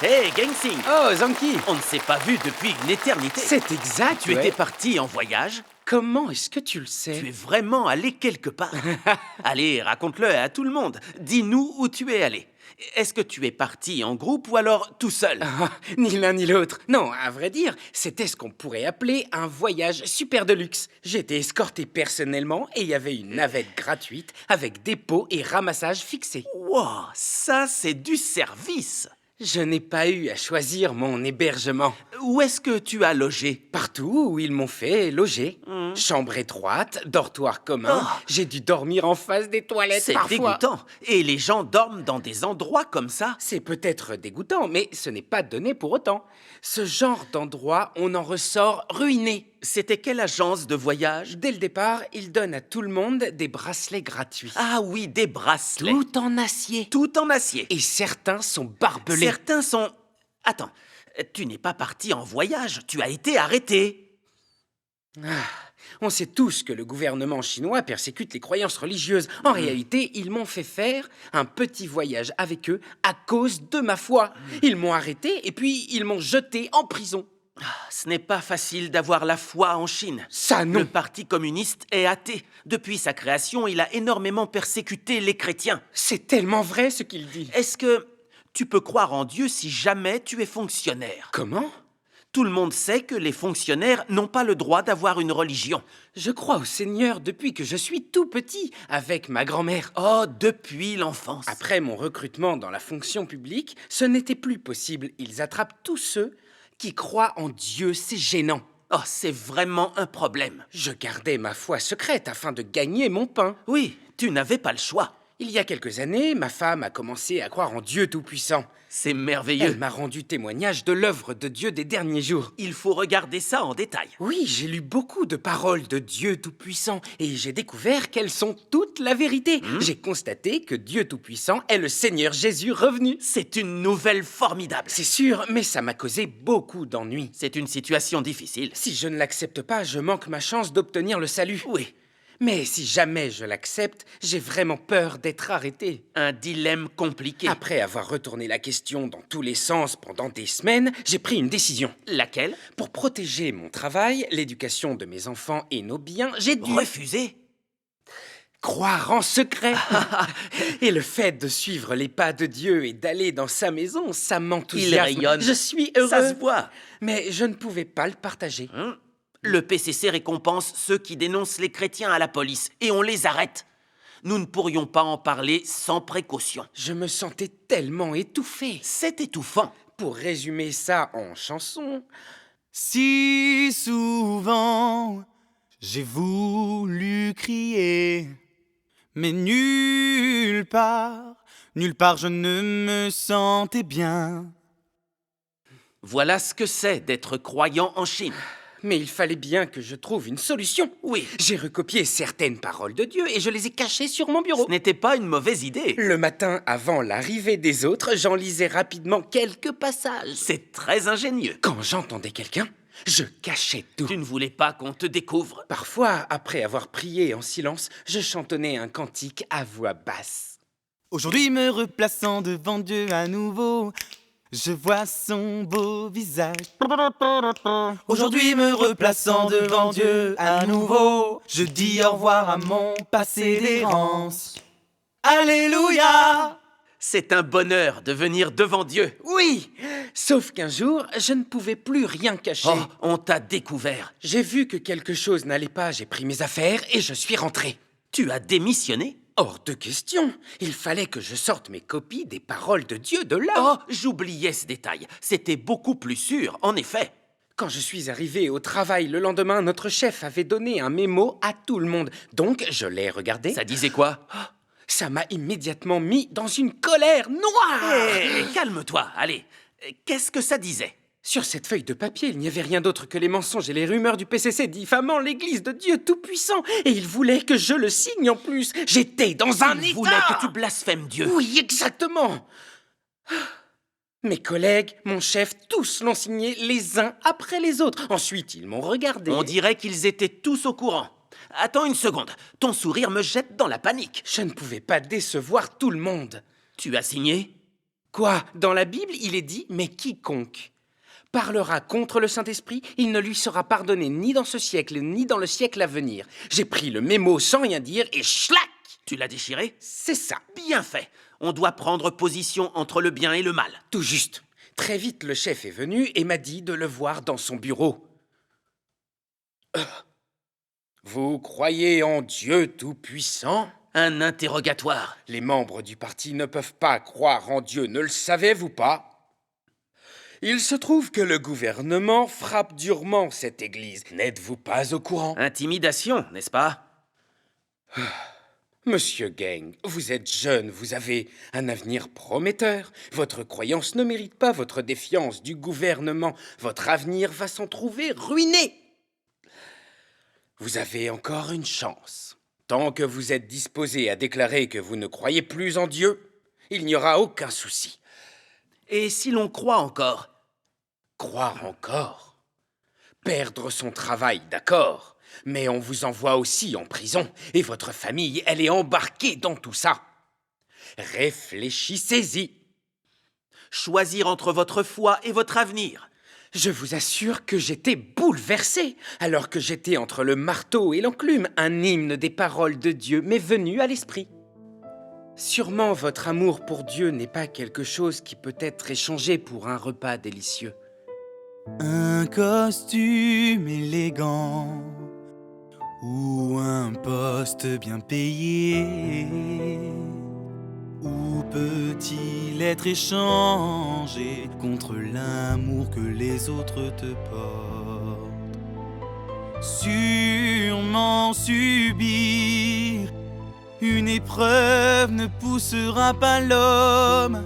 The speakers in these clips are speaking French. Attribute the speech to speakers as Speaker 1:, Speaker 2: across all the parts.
Speaker 1: Hey, Gensing!
Speaker 2: Oh, Zanki!
Speaker 1: On ne s'est pas vu depuis une éternité.
Speaker 2: C'est exact,
Speaker 1: Tu
Speaker 2: ouais.
Speaker 1: étais parti en voyage?
Speaker 2: Comment est-ce que tu le sais?
Speaker 1: Tu es vraiment allé quelque part. Allez, raconte-le à tout le monde. Dis-nous où tu es allé. Est-ce que tu es parti en groupe ou alors tout seul?
Speaker 2: Ah, ni l'un ni l'autre. Non, à vrai dire, c'était ce qu'on pourrait appeler un voyage super de luxe. J'ai été escorté personnellement et il y avait une navette gratuite avec dépôt et ramassage fixés.
Speaker 1: Wow, ça c'est du service!
Speaker 2: Je n'ai pas eu à choisir mon hébergement.
Speaker 1: Où est-ce que tu as logé?
Speaker 2: Partout où ils m'ont fait loger. Chambre étroite, dortoir commun.
Speaker 1: Oh.
Speaker 2: J'ai dû dormir en face des toilettes
Speaker 1: C'est
Speaker 2: parfois.
Speaker 1: dégoûtant. Et les gens dorment dans des endroits comme ça?
Speaker 2: C'est peut-être dégoûtant, mais ce n'est pas donné pour autant. Ce genre d'endroit, on en ressort ruiné.
Speaker 1: C'était quelle agence de voyage?
Speaker 2: Dès le départ, ils donnent à tout le monde des bracelets gratuits.
Speaker 1: Ah oui, des bracelets.
Speaker 2: Tout en acier.
Speaker 1: Tout en acier.
Speaker 2: Et certains sont barbelés.
Speaker 1: Certains sont... Attends, tu n'es pas parti en voyage, tu as été arrêté.
Speaker 2: On sait tous que le gouvernement chinois persécute les croyances religieuses. En réalité, ils m'ont fait faire un petit voyage avec eux à cause de ma foi. Ils m'ont arrêté et puis ils m'ont jeté en prison.
Speaker 1: Ce n'est pas facile d'avoir la foi en Chine.
Speaker 2: Ça non.
Speaker 1: Le Parti communiste est athée. Depuis sa création, il a énormément persécuté les chrétiens.
Speaker 2: C'est tellement vrai ce qu'il dit.
Speaker 1: Est-ce que tu peux croire en Dieu si jamais tu es fonctionnaire?
Speaker 2: Comment?
Speaker 1: Tout le monde sait que les fonctionnaires n'ont pas le droit d'avoir une religion.
Speaker 2: Je crois au Seigneur depuis que je suis tout petit, avec ma grand-mère.
Speaker 1: Oh, depuis l'enfance.
Speaker 2: Après mon recrutement dans la fonction publique, ce n'était plus possible. Ils attrapent tous ceux qui croient en Dieu, c'est gênant.
Speaker 1: Oh, c'est vraiment un problème.
Speaker 2: Je gardais ma foi secrète afin de gagner mon pain.
Speaker 1: Oui, tu n'avais pas le choix.
Speaker 2: Il y a quelques années, ma femme a commencé à croire en Dieu Tout-Puissant.
Speaker 1: C'est merveilleux.
Speaker 2: Elle m'a rendu témoignage de l'œuvre de Dieu des derniers jours.
Speaker 1: Il faut regarder ça en détail.
Speaker 2: Oui, j'ai lu beaucoup de paroles de Dieu Tout-Puissant et j'ai découvert qu'elles sont toute la vérité. J'ai constaté que Dieu Tout-Puissant est le Seigneur Jésus revenu.
Speaker 1: C'est une nouvelle formidable.
Speaker 2: C'est sûr, mais ça m'a causé beaucoup d'ennuis.
Speaker 1: C'est une situation difficile.
Speaker 2: Si je ne l'accepte pas, je manque ma chance d'obtenir le salut.
Speaker 1: Oui,
Speaker 2: Mais si jamais je l'accepte, j'ai vraiment peur d'être arrêté.
Speaker 1: un dilemme compliqué.
Speaker 2: Après avoir retourné la question dans tous les sens pendant des semaines, j'ai pris une décision.
Speaker 1: Laquelle?
Speaker 2: Pour protéger mon travail, l'éducation de mes enfants et nos biens, j'ai dû
Speaker 1: Refuser?
Speaker 2: croire en secret. Et le fait de suivre les pas de Dieu et d'aller dans sa maison, ça m'enthousiasme.
Speaker 1: Il rayonne.
Speaker 2: Je suis heureux.
Speaker 1: Ça se voit.
Speaker 2: Mais je ne pouvais pas le partager.
Speaker 1: Le PCC récompense ceux qui dénoncent les chrétiens à la police et on les arrête. Nous ne pourrions pas en parler sans précaution.
Speaker 2: Je me sentais tellement étouffé.
Speaker 1: C'est étouffant.
Speaker 2: Pour résumer ça en chanson,
Speaker 3: Si souvent j'ai voulu crier, mais nulle part je ne me sentais bien.
Speaker 1: Voilà ce que c'est d'être croyant en Chine.
Speaker 2: mais il fallait bien que je trouve une solution.
Speaker 1: Oui,
Speaker 2: J'ai recopié certaines paroles de Dieu et je les ai cachées sur mon bureau.
Speaker 1: ce n'était pas une mauvaise idée.
Speaker 2: Le matin, avant l'arrivée des autres, j'en lisais rapidement quelques passages.
Speaker 1: C'est très ingénieux.
Speaker 2: Quand j'entendais quelqu'un, je cachais tout.
Speaker 1: Tu ne voulais pas qu'on te découvre.
Speaker 2: Parfois, après avoir prié en silence, je chantonnais un cantique à voix basse.
Speaker 3: Aujourd'hui me replaçant devant Dieu à nouveau, je vois son beau visage. Aujourd'hui me replaçant devant Dieu à nouveau, je dis au revoir à mon passé d'errance. Alléluia!
Speaker 1: C'est un bonheur de venir devant Dieu.
Speaker 2: Oui, sauf qu'un jour, je ne pouvais plus rien cacher.
Speaker 1: Oh, on t'a découvert.
Speaker 2: J'ai vu que quelque chose n'allait pas, j'ai pris mes affaires et je suis rentré.
Speaker 1: Tu as démissionné?
Speaker 2: Hors de question. Il fallait que je sorte mes copies des paroles de Dieu de là.
Speaker 1: Oh, j'oubliais ce détail. C'était beaucoup plus sûr, en effet.
Speaker 2: Quand je suis arrivé au travail le lendemain, notre chef avait donné un mémo à tout le monde. Donc, je l'ai regardé.
Speaker 1: Ça disait quoi?
Speaker 2: Ça m'a immédiatement mis dans une colère noire.
Speaker 1: Hé, calme-toi, allez. Qu'est-ce que ça disait?
Speaker 2: Sur cette feuille de papier, il n'y avait rien d'autre que les mensonges et les rumeurs du PCC diffamant l'Église de Dieu Tout-Puissant. Et il voulait que je le signe en plus. J'étais dans un
Speaker 1: Il
Speaker 2: état.
Speaker 1: voulait que tu blasphèmes Dieu.
Speaker 2: Oui, exactement. Mes collègues, mon chef, tous l'ont signé les uns après les autres. Ensuite, ils m'ont regardé.
Speaker 1: On dirait qu'ils étaient tous au courant. Attends une seconde. Ton sourire me jette dans la panique.
Speaker 2: Je ne pouvais pas décevoir tout le monde.
Speaker 1: Tu as signé?
Speaker 2: Quoi? Dans la Bible, il est dit « Mais quiconque parlera contre le Saint-Esprit, il ne lui sera pardonné ni dans ce siècle, ni dans le siècle à venir. » J'ai pris le mémo sans rien dire et schlac!
Speaker 1: Tu l'as déchiré?
Speaker 2: C'est ça,
Speaker 1: Bien fait. On doit prendre position entre le bien et le mal.
Speaker 2: tout juste. Très vite, le chef est venu et m'a dit de le voir dans son bureau. Vous croyez en Dieu Tout-Puissant?
Speaker 1: Un interrogatoire.
Speaker 2: Les membres du parti ne peuvent pas croire en Dieu, ne le savez-vous pas? Il se trouve que le gouvernement frappe durement cette église. N'êtes-vous pas au courant?
Speaker 1: Intimidation, n'est-ce pas?
Speaker 2: Monsieur Gang, vous êtes jeune, vous avez un avenir prometteur. Votre croyance ne mérite pas votre défiance du gouvernement. Votre avenir va s'en trouver ruiné. Vous avez encore une chance. Tant que vous êtes disposé à déclarer que vous ne croyez plus en Dieu, il n'y aura aucun souci.
Speaker 1: Et si l'on croit encore?
Speaker 2: Croire encore? Perdre son travail, d'accord, mais on vous envoie aussi en prison, et votre famille, elle est embarquée dans tout ça. Réfléchissez-y.
Speaker 1: Choisir entre votre foi et votre avenir.
Speaker 2: Je vous assure que j'étais bouleversé. Alors que j'étais entre le marteau et l'enclume, un hymne des paroles de Dieu m'est venu à l'esprit. Sûrement votre amour pour Dieu n'est pas quelque chose qui peut être échangé pour un repas délicieux.
Speaker 3: Un costume élégant ou un poste bien payé. Où peut-il être échangé contre l'amour que les autres te portent? Sûrement subir une épreuve ne poussera pas l'homme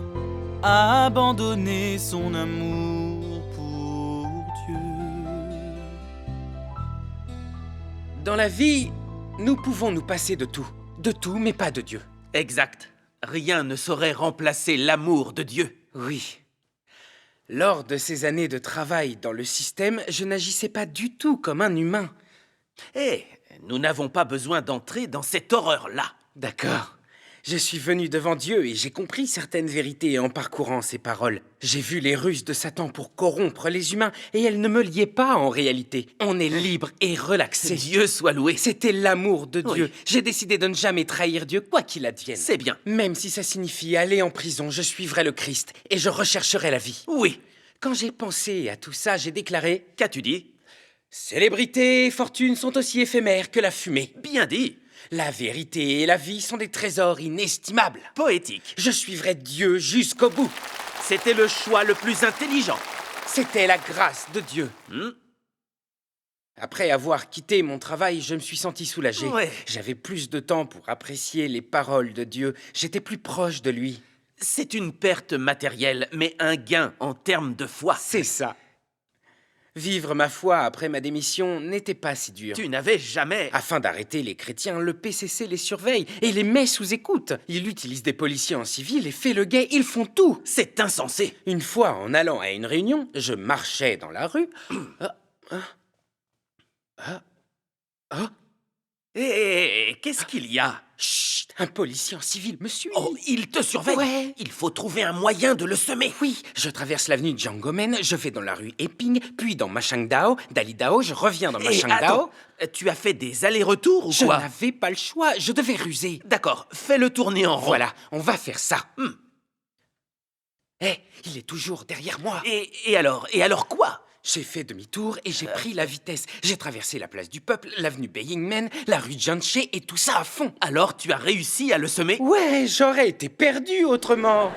Speaker 3: à abandonner son amour pour Dieu.
Speaker 2: Dans la vie, nous pouvons nous passer de tout, mais pas de Dieu.
Speaker 1: Exact. Rien ne saurait remplacer l'amour de Dieu.
Speaker 2: Oui. Lors de ces années de travail dans le système, je n'agissais pas du tout comme un humain.
Speaker 1: Eh, nous n'avons pas besoin d'entrer dans cette horreur-là.
Speaker 2: D'accord. Je suis venu devant Dieu et j'ai compris certaines vérités en parcourant ses paroles. J'ai vu les ruses de Satan pour corrompre les humains et elles ne me liaient pas en réalité. On est libre et relaxé.
Speaker 1: Dieu soit loué.
Speaker 2: C'était l'amour de Dieu.
Speaker 1: Oui.
Speaker 2: J'ai décidé de ne jamais trahir Dieu, quoi qu'il advienne.
Speaker 1: C'est bien.
Speaker 2: Même si ça signifie aller en prison, je suivrai le Christ et je rechercherai la vie.
Speaker 1: Oui.
Speaker 2: Quand j'ai pensé à tout ça, j'ai déclaré
Speaker 1: Qu'as-tu dit?
Speaker 2: « Célébrité et fortune sont aussi éphémères que la fumée.
Speaker 1: Bien dit.
Speaker 2: La vérité et la vie sont des trésors inestimables.
Speaker 1: Poétique.
Speaker 2: Je suivrai Dieu jusqu'au bout.
Speaker 1: C'était le choix le plus intelligent.
Speaker 2: C'était la grâce de Dieu.
Speaker 1: Hmm?
Speaker 2: Après avoir quitté mon travail, je me suis senti soulagé.
Speaker 1: Ouais.
Speaker 2: J'avais plus de temps pour apprécier les paroles de Dieu. J'étais plus proche de lui.
Speaker 1: C'est une perte matérielle, mais un gain en termes de foi.
Speaker 2: C'est ça. Vivre ma foi après ma démission n'était pas si dur.
Speaker 1: Tu n'avais jamais...
Speaker 2: Afin d'arrêter les chrétiens, le PCC les surveille et les met sous écoute. Il utilise des policiers en civil et fait le guet, ils font tout.
Speaker 1: C'est insensé.
Speaker 2: Une fois, en allant à une réunion, je marchais dans la rue.
Speaker 1: Qu'est-ce qu'il y a?
Speaker 2: Chut, un policier en civil me suit.
Speaker 1: Oh, il te surveille.
Speaker 2: Ouais.
Speaker 1: Il faut trouver un moyen de le semer.
Speaker 2: Oui, je traverse l'avenue Jiangomen, je vais dans la rue Eping, puis dans Machangdao, Dalidao, je reviens dans Machangdao.
Speaker 1: Attends, tu as fait des allers-retours ou
Speaker 2: Je
Speaker 1: quoi?
Speaker 2: n'avais pas le choix, je devais ruser.
Speaker 1: D'accord, fais-le tourner en rond.
Speaker 2: Voilà, on va faire ça. Il est toujours derrière moi.
Speaker 1: Et alors quoi?
Speaker 2: J'ai fait demi-tour et j'ai pris la vitesse. J'ai traversé la place du Peuple, l'avenue Beiyingmen, la rue Jianche et tout ça à fond.
Speaker 1: Alors tu as réussi à le semer?
Speaker 2: Ouais, j'aurais été perdu autrement.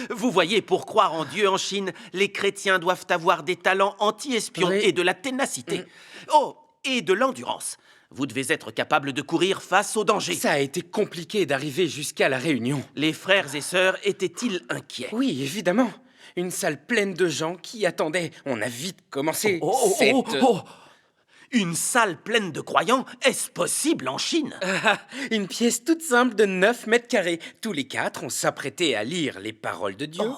Speaker 1: Vous voyez, pour croire en Dieu en Chine, les chrétiens doivent avoir des talents anti-espions
Speaker 2: Oui.
Speaker 1: et de la ténacité. Oh, et de l'endurance. Vous devez être capable de courir face au danger.
Speaker 2: Ça a été compliqué d'arriver jusqu'à la réunion.
Speaker 1: Les frères et sœurs étaient-ils inquiets?
Speaker 2: Oui, évidemment. Une salle pleine de gens qui attendaient. On a vite commencé.
Speaker 1: Une salle pleine de croyants, est-ce possible en Chine?
Speaker 2: Une pièce toute simple de 9 mètres carrés. Tous les quatre, on s'apprêtait à lire les paroles de Dieu.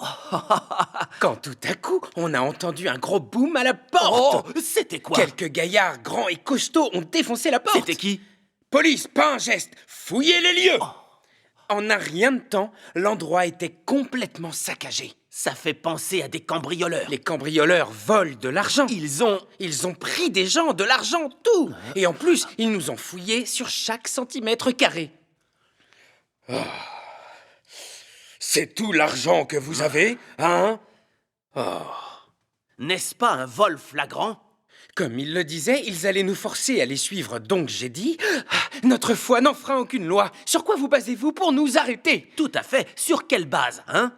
Speaker 2: Quand tout à coup, on a entendu un gros boom à la porte.
Speaker 1: Oh, c'était quoi?
Speaker 2: Quelques gaillards grands et costauds ont défoncé la porte.
Speaker 1: C'était qui?
Speaker 2: Police, pas un geste. Fouillez les lieux. En un rien de temps, l'endroit était complètement saccagé.
Speaker 1: Ça fait penser à des cambrioleurs.
Speaker 2: Les cambrioleurs volent de l'argent. Ils ont pris des gens, de l'argent, tout. Et en plus, ils nous ont fouillés sur chaque centimètre carré. C'est tout l'argent que vous avez, hein?
Speaker 1: N'est-ce pas un vol flagrant?
Speaker 2: Comme ils le disaient, ils allaient nous forcer à les suivre. Donc j'ai dit, notre foi n'enfreint aucune loi. Sur quoi vous basez-vous pour nous arrêter?
Speaker 1: Tout à fait. Sur quelle base, hein?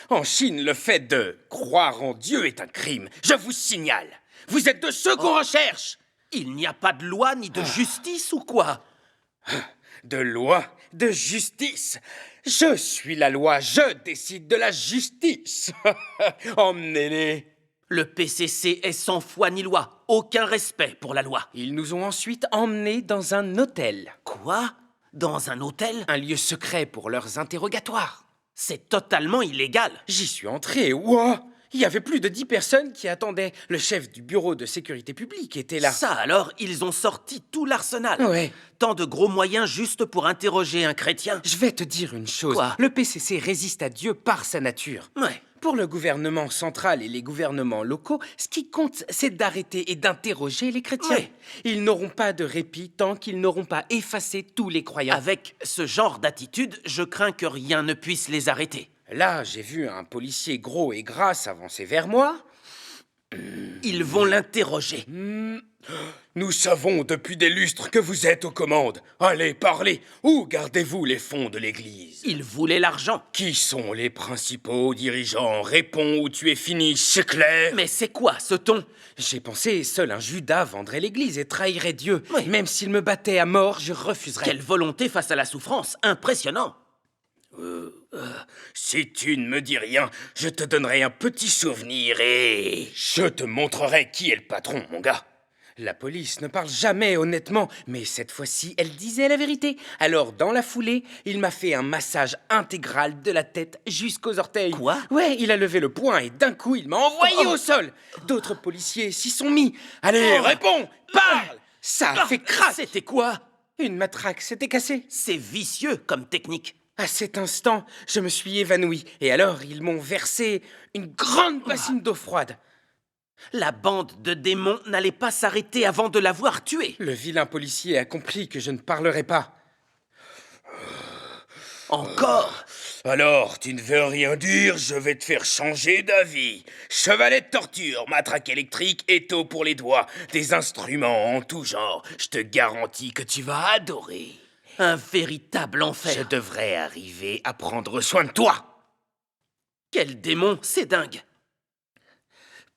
Speaker 2: En Chine, le fait de croire en Dieu est un crime. Je vous signale. Vous êtes de ceux qu'on recherche.
Speaker 1: Il n'y a pas de loi ni de justice ou quoi?
Speaker 2: De loi, de justice. Je suis la loi, je décide de la justice. Emmenez-les.
Speaker 1: Le PCC est sans foi ni loi. Aucun respect pour la loi.
Speaker 2: Ils nous ont ensuite emmenés dans un hôtel.
Speaker 1: Quoi? Dans un hôtel?
Speaker 2: Un lieu secret pour leurs interrogatoires.
Speaker 1: C'est totalement illégal.
Speaker 2: J'y suis entré, ouah! Il y avait plus de 10 personnes qui attendaient. Le chef du bureau de sécurité publique était là.
Speaker 1: Ça alors, ils ont sorti tout l'arsenal.
Speaker 2: Ouais.
Speaker 1: Tant de gros moyens juste pour interroger un chrétien.
Speaker 2: Je vais te dire une chose.
Speaker 1: Quoi?
Speaker 2: Le PCC résiste à Dieu par sa nature.
Speaker 1: Ouais.
Speaker 2: Pour le gouvernement central et les gouvernements locaux, ce qui compte, c'est d'arrêter et d'interroger les chrétiens.
Speaker 1: Ouais.
Speaker 2: Ils n'auront pas de répit tant qu'ils n'auront pas effacé tous les croyants.
Speaker 1: Avec ce genre d'attitude, je crains que rien ne puisse les arrêter.
Speaker 2: Là, j'ai vu un policier gros et gras s'avancer vers moi.
Speaker 1: Ils vont l'interroger.
Speaker 2: Nous savons depuis des lustres que vous êtes aux commandes. Allez, parlez. Où gardez-vous les fonds de l'Église?
Speaker 1: Ils voulaient l'argent.
Speaker 2: Qui sont les principaux dirigeants? Réponds ou tu es fini, c'est clair?
Speaker 1: Mais c'est quoi ce ton?
Speaker 2: J'ai pensé, seul un Judas vendrait l'Église et trahirait Dieu.
Speaker 1: Oui.
Speaker 2: Même s'il me battait à mort, je refuserais.
Speaker 1: Quelle volonté face à la souffrance. Impressionnant.
Speaker 2: Si tu ne me dis rien, je te donnerai un petit souvenir et je te montrerai qui est le patron, mon gars. La police ne parle jamais honnêtement, mais cette fois-ci, elle disait la vérité. Alors, dans la foulée, il m'a fait un massage intégral de la tête jusqu'aux orteils.
Speaker 1: Quoi?
Speaker 2: Ouais, il a levé le poing et d'un coup, il m'a envoyé au sol. D'autres policiers s'y sont mis. Allez, réponds, parle. Ça a fait crac.
Speaker 1: C'était quoi?
Speaker 2: Une matraque s'était cassée.
Speaker 1: C'est vicieux comme technique.
Speaker 2: À cet instant, je me suis évanoui. Et alors, ils m'ont versé une grande bassine d'eau froide.
Speaker 1: La bande de démons n'allait pas s'arrêter avant de l'avoir tué.
Speaker 2: Le vilain policier a compris que je ne parlerais pas.
Speaker 1: Encore?
Speaker 2: Alors, tu ne veux rien dire, je vais te faire changer d'avis. Chevalet de torture, matraque électrique, étau pour les doigts, des instruments en tout genre. Je te garantis que tu vas adorer.
Speaker 1: Un véritable enfer.
Speaker 2: Je devrais arriver à prendre soin de toi.
Speaker 1: Quel démon, c'est dingue.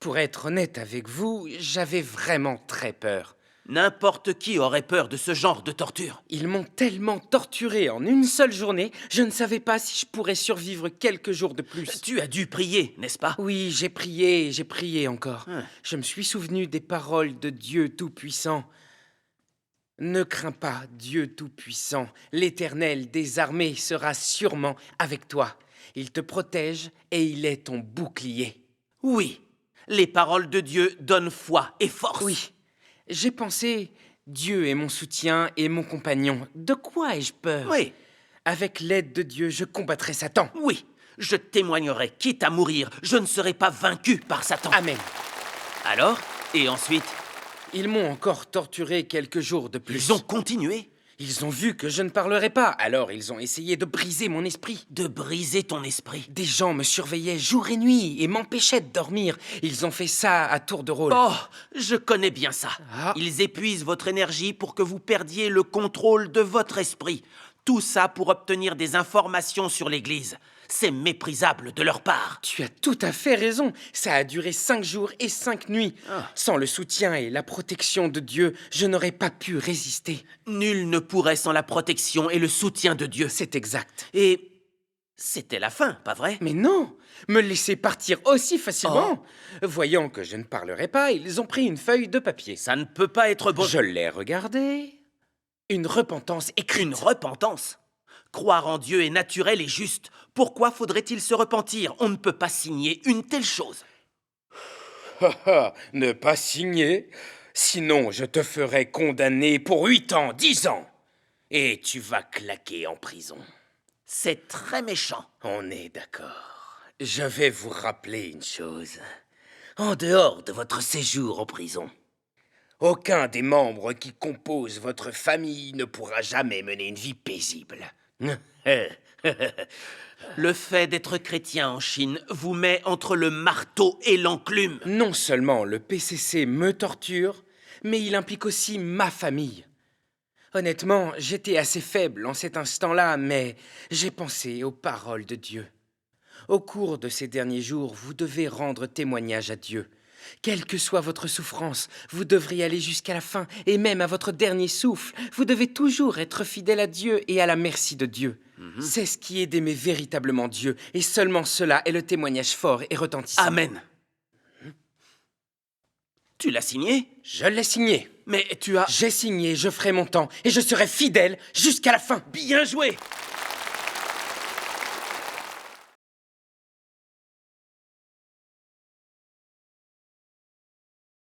Speaker 2: Pour être honnête avec vous, j'avais vraiment très peur.
Speaker 1: N'importe qui aurait peur de ce genre de torture.
Speaker 2: Ils m'ont tellement torturé en une seule journée, je ne savais pas si je pourrais survivre quelques jours de plus.
Speaker 1: Tu as dû prier, n'est-ce pas?
Speaker 2: Oui, j'ai prié encore. Je me suis souvenu des paroles de Dieu Tout-Puissant. Ne crains pas, Dieu Tout-Puissant, l'Éternel des armées sera sûrement avec toi. Il te protège et il est ton bouclier.
Speaker 1: Oui, les paroles de Dieu donnent foi et force.
Speaker 2: Oui, j'ai pensé, Dieu est mon soutien et mon compagnon. De quoi ai-je peur?
Speaker 1: Oui,
Speaker 2: Avec l'aide de Dieu, je combattrai Satan.
Speaker 1: oui, je témoignerai, quitte à mourir, je ne serai pas vaincu par Satan.
Speaker 2: Amen.
Speaker 1: Alors? Et ensuite?
Speaker 2: Ils m'ont encore torturé quelques jours de plus.
Speaker 1: Ils ont continué
Speaker 2: Ils ont vu que je ne parlerais pas, alors ils ont essayé de briser mon esprit.
Speaker 1: de briser ton esprit.
Speaker 2: Des gens me surveillaient jour et nuit et m'empêchaient de dormir. Ils ont fait ça à tour de rôle.
Speaker 1: Oh, je connais bien ça.
Speaker 2: Ah.
Speaker 1: Ils épuisent votre énergie pour que vous perdiez le contrôle de votre esprit. Tout ça pour obtenir des informations sur l'Église. C'est méprisable de leur part.
Speaker 2: Tu as tout à fait raison. Ça a duré 5 jours et 5 nuits. Sans le soutien et la protection de Dieu, je n'aurais pas pu résister.
Speaker 1: Nul ne pourrait sans la protection et le soutien de Dieu.
Speaker 2: C'est exact.
Speaker 1: Et c'était la fin, pas vrai?
Speaker 2: Mais non, me laisser partir aussi facilement. Voyant que je ne parlerais pas, ils ont pris une feuille de papier.
Speaker 1: Ça ne peut pas être bon.
Speaker 2: Je l'ai regardé. Une repentance écrite.
Speaker 1: Une repentance. Croire en Dieu est naturel et juste. Pourquoi faudrait-il se repentir? On ne peut pas signer une telle chose.
Speaker 2: Ne pas signer? Sinon, je te ferai condamner pour 8 ans, 10 ans. Et tu vas claquer en prison.
Speaker 1: C'est très méchant.
Speaker 2: On est d'accord. Je vais vous rappeler une chose. En dehors de votre séjour en prison, aucun des membres qui composent votre famille ne pourra jamais mener une vie paisible.
Speaker 1: Le fait d'être chrétien en Chine vous met entre le marteau et l'enclume.
Speaker 2: Non seulement le PCC me torture, mais il implique aussi ma famille. Honnêtement, j'étais assez faible en cet instant-là, mais j'ai pensé aux paroles de Dieu. Au cours de ces derniers jours, vous devez rendre témoignage à Dieu. Quelle que soit votre souffrance, vous devrez aller jusqu'à la fin, et même à votre dernier souffle, vous devez toujours être fidèle à Dieu et à la merci de Dieu. C'est ce qui est d'aimer véritablement Dieu, et seulement cela est le témoignage fort et retentissant.
Speaker 1: Amen. Tu l'as signé?
Speaker 2: Je l'ai signé.
Speaker 1: Mais tu as...
Speaker 2: J'ai signé, je ferai mon temps, et je serai fidèle jusqu'à la fin.
Speaker 1: Bien joué!